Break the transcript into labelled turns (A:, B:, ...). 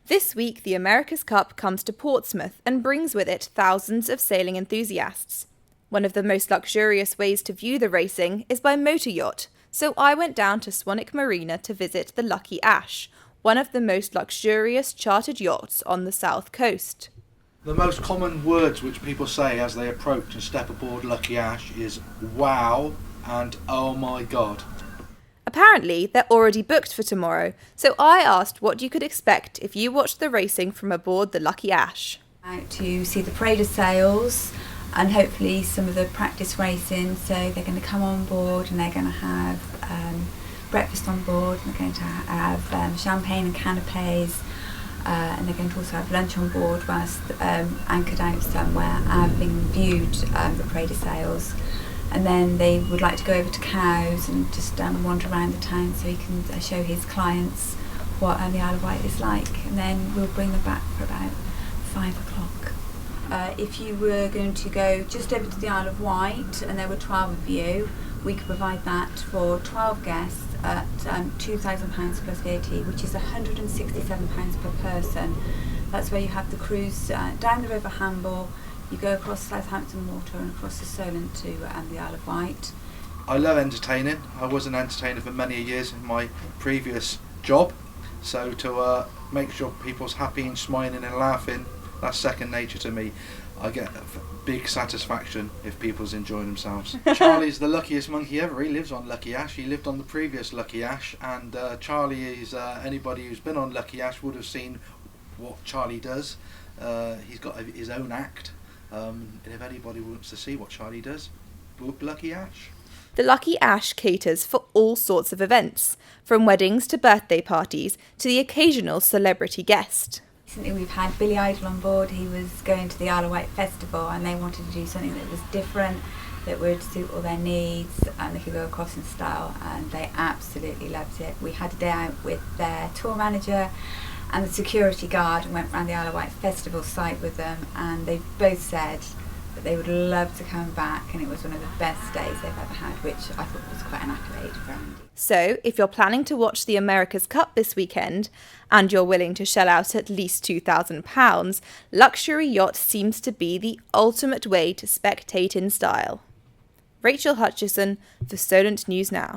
A: This week, the America's Cup comes to Portsmouth and brings with it thousands of sailing enthusiasts. One of the most luxurious ways to view the racing is by motor yacht, so I went down to Swanwick Marina to visit the Lucky Ash, one of the most luxurious chartered yachts on the south coast.
B: The most common words which people say as they approach and step aboard Lucky Ash is wow and oh my god.
A: Apparently, they're already booked for tomorrow, so I asked what you could expect if you watched the racing from aboard the Lucky Ash.
C: Out to see the parade of sails and hopefully some of the practice racing, so they're going to come on board and they're going to have breakfast on board, and they're going to have champagne and canapes, and they're going to also have lunch on board whilst anchored out somewhere having viewed the parade of sails. And then they would like to go over to Cowes and just wander around the town so he can show his clients what the Isle of Wight is like, and then we'll bring them back for about 5 o'clock. If you were going to go just over to the Isle of Wight and there were 12 of you, we could provide that for 12 guests at £2,000 plus VAT, which is £167 per person. That's where you have the cruise down the River Hamble. You go across Southampton Water and across the Solent to the Isle of Wight.
B: I love entertaining. I was an entertainer for many years in my previous job, so to make sure people's happy and smiling and laughing, that's second nature to me. I get big satisfaction if people's enjoying themselves. Charlie's the luckiest monkey ever. He lives on Lucky Ash. He lived on the previous Lucky Ash, and Charlie is anybody who's been on Lucky Ash would have seen what Charlie does. He's got his own act. And if anybody wants to see what Charlie does, book Lucky Ash.
A: The Lucky Ash caters for all sorts of events, from weddings to birthday parties to the occasional celebrity guest.
C: Recently we've had Billy Idol on board. He was going to the Isle of Wight Festival and they wanted to do something that was different, that would suit all their needs, and they could go across in style, and they absolutely loved it. We had a day out with their tour manager and the security guard and went around the Isle of Wight Festival site with them, and they both said that they would love to come back, and it was one of the best days they've ever had, which I thought was quite an accolade for Andy.
A: So, if you're planning to watch the America's Cup this weekend, and you're willing to shell out at least £2,000, luxury yacht seems to be the ultimate way to spectate in style. Rachel Hutchison for Solent News Now.